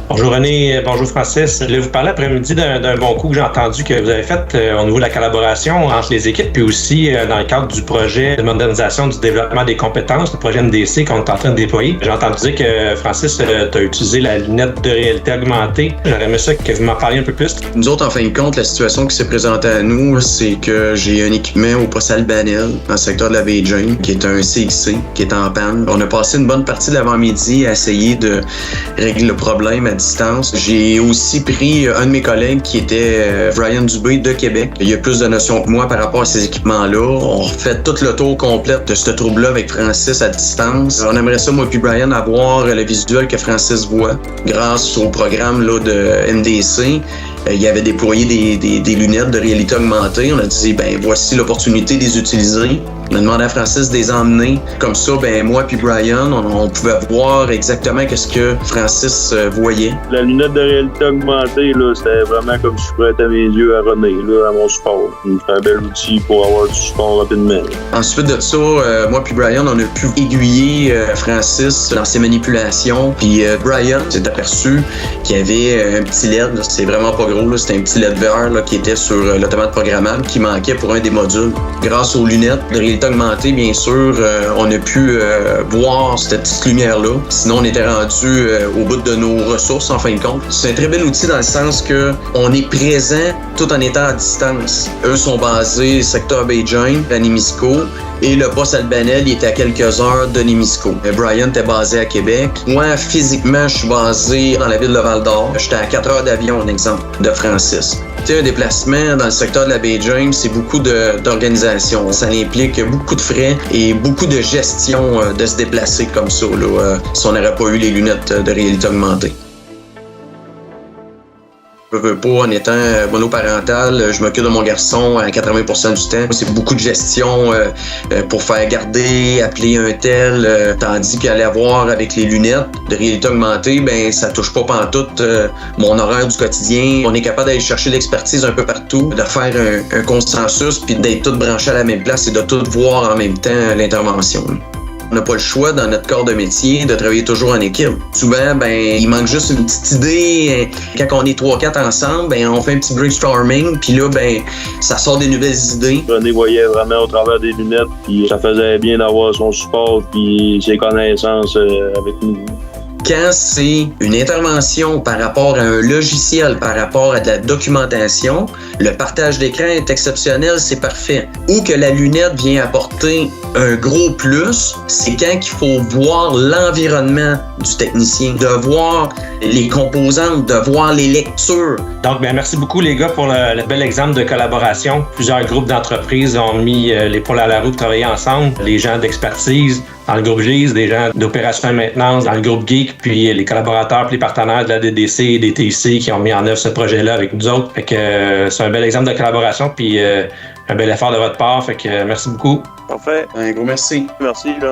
Bonjour René, bonjour Francis. Là, vous parlez après-midi d'un bon coup que j'ai entendu que vous avez fait au niveau de la collaboration entre les équipes, puis aussi dans le cadre du projet de modernisation du développement des compétences, le projet MDC qu'on est en train de déployer. J'ai entendu dire que Francis, tu as utilisé la lunette de réalité augmentée. J'aurais aimé ça que vous m'en parliez un peu plus. Nous autres, en fin de compte, la situation qui s'est présentée à nous, c'est que j'ai un équipement au poste Albanel, dans le secteur de la baie James, qui est un CXC, qui est en panne. On a passé une bonne partie de l'avant-midi à essayer de régler le problème à distance. J'ai aussi pris un de mes collègues qui était Brian Dubé de Québec. Il a plus de notions que moi par rapport à ces équipements-là. On refait tout le tour complet de ce trouble-là avec Francis à distance. On aimerait ça, moi puis Brian, avoir le visuel que Francis voit grâce au programme là, de MDC. Il y avait déployé des lunettes de réalité augmentée. On a dit, voici l'opportunité de les utiliser. On a demandé à Francis de les emmener. Comme ça, moi puis Brian, on pouvait voir exactement qu'est-ce que Francis voyait. La lunette de réalité augmentée, là, c'était vraiment comme si je prêtais mes yeux à René, là, à mon support. C'est un bel outil pour avoir du support rapidement. Ensuite de ça, moi puis Brian, on a pu aiguiller Francis dans ses manipulations. Puis Brian s'est aperçu qu'il y avait un petit LED. Là, c'est vraiment pas gros. Là, c'était un petit LED vert là, qui était sur l'automate programmable qui manquait pour un des modules. Grâce aux lunettes de réalité augmentée, bien sûr, on a pu voir cette petite lumière-là. Sinon, on était rendu au bout de nos ressources, en fin de compte. C'est un très bel outil dans le sens que on est présent tout en étant à distance. Eux sont basés secteur Baie-James, à Némisco, et le poste Albanel, il était à quelques heures de Némisco. Brian était basé à Québec. Moi, physiquement, je suis basé dans la ville de Val-d'Or. J'étais à 4 heures d'avion, un exemple, de Francis. Tu sais, un déplacement dans le secteur de la Baie-James, c'est beaucoup d'organisation. Ça implique beaucoup de frais et beaucoup de gestion de se déplacer comme ça, là, si on n'aurait pas eu les lunettes de réalité augmentée. Je veux pas, en étant monoparental, je m'occupe de mon garçon à 80% du temps. C'est beaucoup de gestion pour faire garder, appeler un tel, tandis qu'aller voir avec les lunettes de réalité augmentée, ça touche pas pantoute mon horaire du quotidien. On est capable d'aller chercher l'expertise un peu partout, de faire un consensus, puis d'être tout branché à la même place et de tout voir en même temps l'intervention. On n'a pas le choix dans notre corps de métier de travailler toujours en équipe. Souvent, il manque juste une petite idée. Quand on est 3-4 ensemble, on fait un petit brainstorming, puis là, ça sort des nouvelles idées. René voyait vraiment au travers des lunettes, puis ça faisait bien d'avoir son support puis ses connaissances avec nous. Quand c'est une intervention par rapport à un logiciel, par rapport à de la documentation, le partage d'écran est exceptionnel, c'est parfait. Ou que la lunette vient apporter un gros plus, c'est quand il faut voir l'environnement du technicien, de voir les composantes, de voir les lectures. Donc, merci beaucoup les gars pour le bel exemple de collaboration. Plusieurs groupes d'entreprises ont mis l'épaule à la roue pour travailler ensemble. Les gens d'expertise dans le groupe GIS, des gens d'opération et maintenance dans le groupe Geek, puis les collaborateurs puis les partenaires de la DDC et des TIC qui ont mis en œuvre ce projet-là avec nous autres. Fait que c'est un bel exemple de collaboration puis un bel effort de votre part. Fait que merci beaucoup. Parfait. Un gros merci. Merci, là.